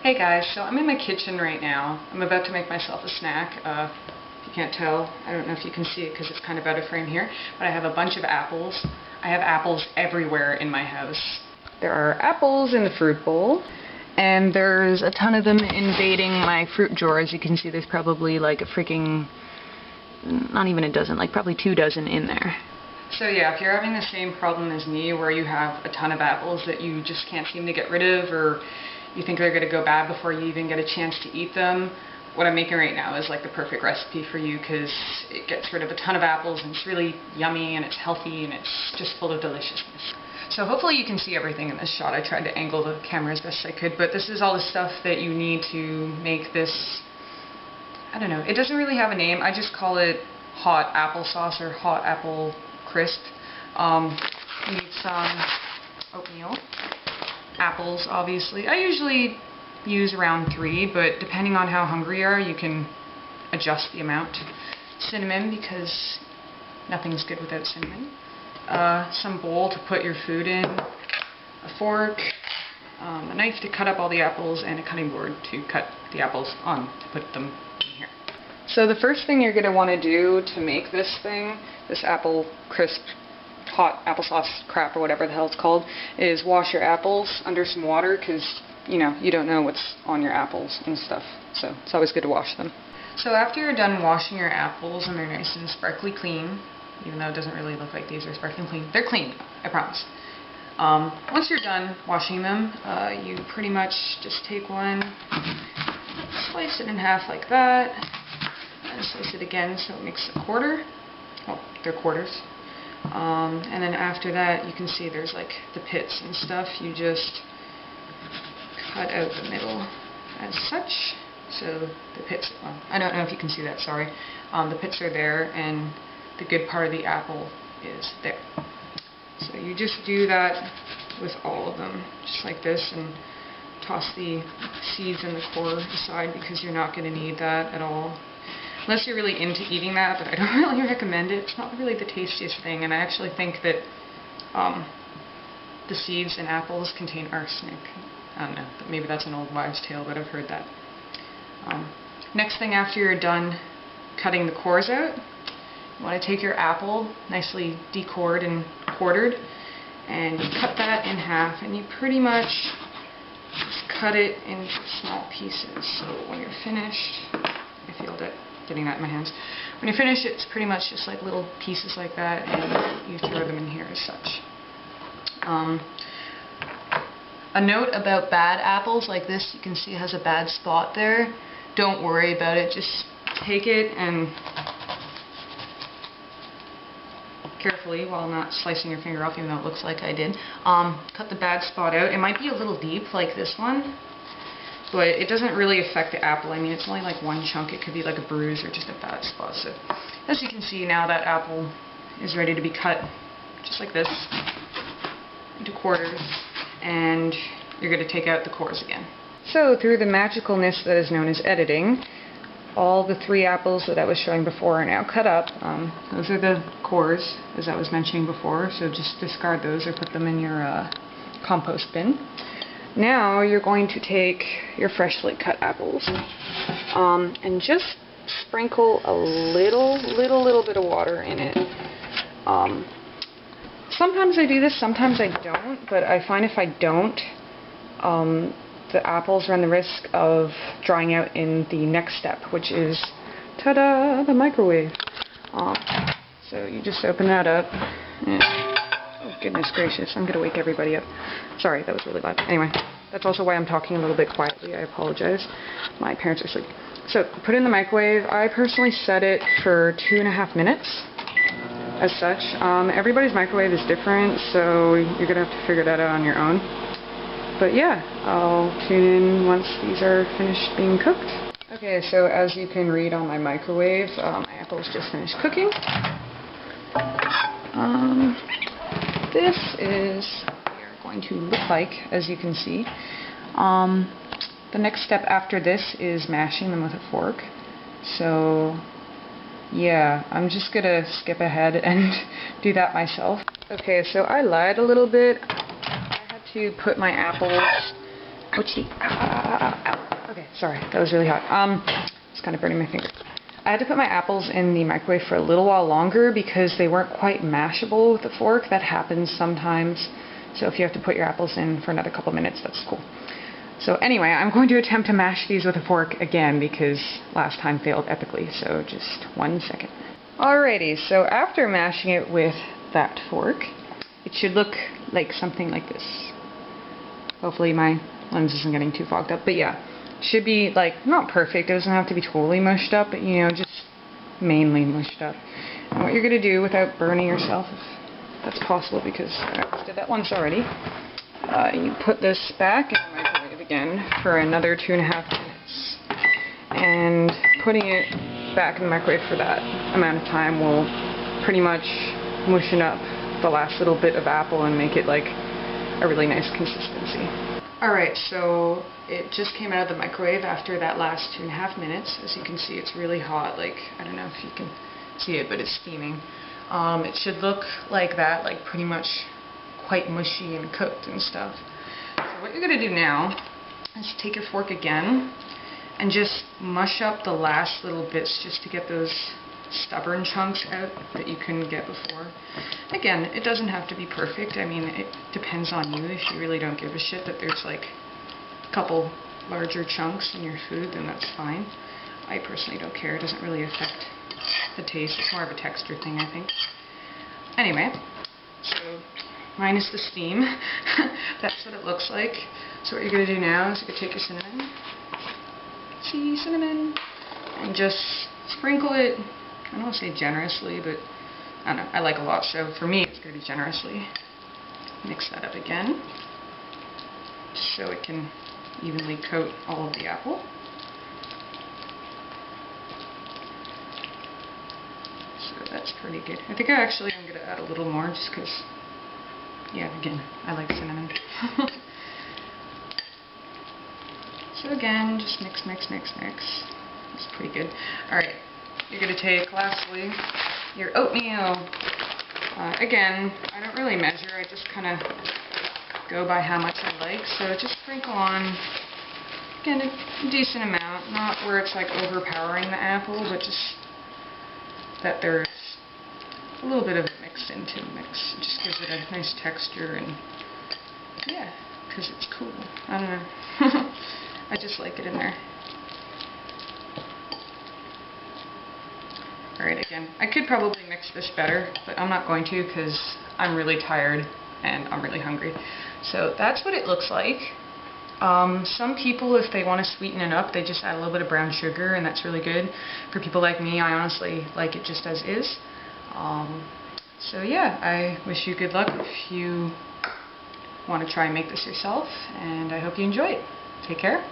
Hey guys, so I'm in my kitchen right now. I'm about to make myself a snack. If you can't tell, I don't know if you can see it because it's kind of out of frame here, but I have a bunch of apples. I have apples everywhere in my house. There are apples in the fruit bowl, and there's a ton of them invading my fruit drawer. As you can see, there's probably like a freaking, not even a dozen, like probably 2 dozen in there. So yeah, if you're having the same problem as me where you have a ton of apples that you just can't seem to get rid of, or you think they're going to go bad before you even get a chance to eat them, what I'm making right now is like the perfect recipe for you because it gets rid of a ton of apples and it's really yummy and it's healthy and it's just full of deliciousness. So hopefully you can see everything in this shot. I tried to angle the camera as best I could, but this is all the stuff that you need to make this, I don't know, it doesn't really have a name. I just call it hot applesauce or hot apple crisp. You need some oatmeal. Apples, obviously. I usually use around 3, but depending on how hungry you are, you can adjust the amount. Cinnamon, because nothing's good without cinnamon. Some bowl to put your food in. A fork. A knife to cut up all the apples, and a cutting board to cut the apples on to put them in here. So the first thing you're going to want to do to make this thing, this apple crisp hot applesauce crap or whatever the hell it's called, is wash your apples under some water because, you know, you don't know what's on your apples and stuff. So it's always good to wash them. So after you're done washing your apples and they're nice and sparkly clean, even though it doesn't really look like these are sparkling clean, they're clean, I promise. Once you're done washing them, you pretty much just take one, slice it in half like that, and slice it again so it makes a quarter. Well, they're quarters. And then after that, you can see there's like the pits and stuff. You just cut out the middle as such. So the pits, well, I don't know if you can see that, sorry. The pits are there and the good part of the apple is there. So you just do that with all of them, just like this, and toss the seeds and the core aside because you're not going to need that at all. Unless you're really into eating that, but I don't really recommend it. It's not really the tastiest thing, and I actually think that the seeds in apples contain arsenic. I don't know, maybe that's an old wives' tale, but I've heard that. Next thing after you're done cutting the cores out, you want to take your apple, nicely decored and quartered, and you cut that in half, and you pretty much just cut it into small pieces. So when you're finished, I feel that getting that in my hands. When you finish, it's pretty much just like little pieces like that, and you throw them in here as such. A note about bad apples like this, you can see it has a bad spot there. Don't worry about it, just take it and carefully, while not slicing your finger off, even though it looks like I did, cut the bad spot out. It might be a little deep like this one, but it doesn't really affect the apple. I mean, it's only like one chunk. It could be like a bruise or just a bad spot. So, as you can see now, that apple is ready to be cut just like this into quarters, and you're going to take out the cores again. So, through the magicalness that is known as editing, all the 3 apples that I was showing before are now cut up. Those are the cores, as I was mentioning before, so just discard those or put them in your compost bin. Now you're going to take your freshly cut apples and just sprinkle a little bit of water in it. Sometimes I do this, sometimes I don't, but I find if I don't, the apples run the risk of drying out in the next step, which is, ta-da, the microwave. So you just open that up. Oh, goodness gracious, I'm going to wake everybody up. Sorry, that was really loud. Anyway, that's also why I'm talking a little bit quietly. I apologize. My parents are asleep. So, put it in the microwave. I personally set it for 2.5 minutes, as such. Everybody's microwave is different, so you're going to have to figure that out on your own. But yeah, I'll tune in once these are finished being cooked. Okay, so as you can read on my microwave, my apple's just finished cooking. This is what they're going to look like, as you can see. The next step after this is mashing them with a fork. So, yeah, I'm just going to skip ahead and do that myself. Okay, so I lied a little bit. I had to put my apples, ouchie, ouch. Sorry, that was really hot. It's kind of burning my finger. I had to put my apples in the microwave for a little while longer because they weren't quite mashable with a fork. That happens sometimes. So if you have to put your apples in for another couple minutes, that's cool. So anyway, I'm going to attempt to mash these with a fork again because last time failed epically. So just 1 second. Alrighty, so after mashing it with that fork, it should look like something like this. Hopefully my lens isn't getting too fogged up, but yeah. Should be, like, not perfect. It doesn't have to be totally mushed up, but, you know, just mainly mushed up. And what you're going to do without burning yourself, if that's possible, because I did that once already, you put this back in the microwave again for another 2.5 minutes. And putting it back in the microwave for that amount of time will pretty much mushen up the last little bit of apple and make it, like, a really nice consistency. Alright, so it just came out of the microwave after that last 2.5 minutes. As you can see, it's really hot. Like, I don't know if you can see it, but it's steaming. It should look like that, like pretty much quite mushy and cooked and stuff. So what you're going to do now is take your fork again and just mush up the last little bits just to get those stubborn chunks out that you couldn't get before. Again, it doesn't have to be perfect. I mean, it depends on you. If you really don't give a shit that there's like a couple larger chunks in your food, then that's fine. I personally don't care. It doesn't really affect the taste. It's more of a texture thing, I think. Anyway, so minus the steam, that's what it looks like. So what you're going to do now is you're going to take your cinnamon, see, cinnamon, and just sprinkle it. I don't want to say generously, but I don't know, I like a lot, so for me it's going to be generously. Mix that up again, so it can evenly coat all of the apple. So that's pretty good. I think I'm going to add a little more, just because, yeah, again, I like cinnamon. So again, just mix, mix, mix, mix. It's pretty good. Alright. You're going to take, lastly, your oatmeal. Again, I don't really measure, I just kind of go by how much I like, so just sprinkle on, again, a decent amount, not where it's like overpowering the apple, but just that there's a little bit of it mixed into the mix. It just gives it a nice texture, and yeah, because it's cool. I don't know. I just like it in there. Alright, again, I could probably mix this better, but I'm not going to because I'm really tired and I'm really hungry. So that's what it looks like. Some people, if they want to sweeten it up, they just add a little bit of brown sugar, and that's really good. For people like me, I honestly like it just as is. So yeah, I wish you good luck if you want to try and make this yourself, and I hope you enjoy it. Take care.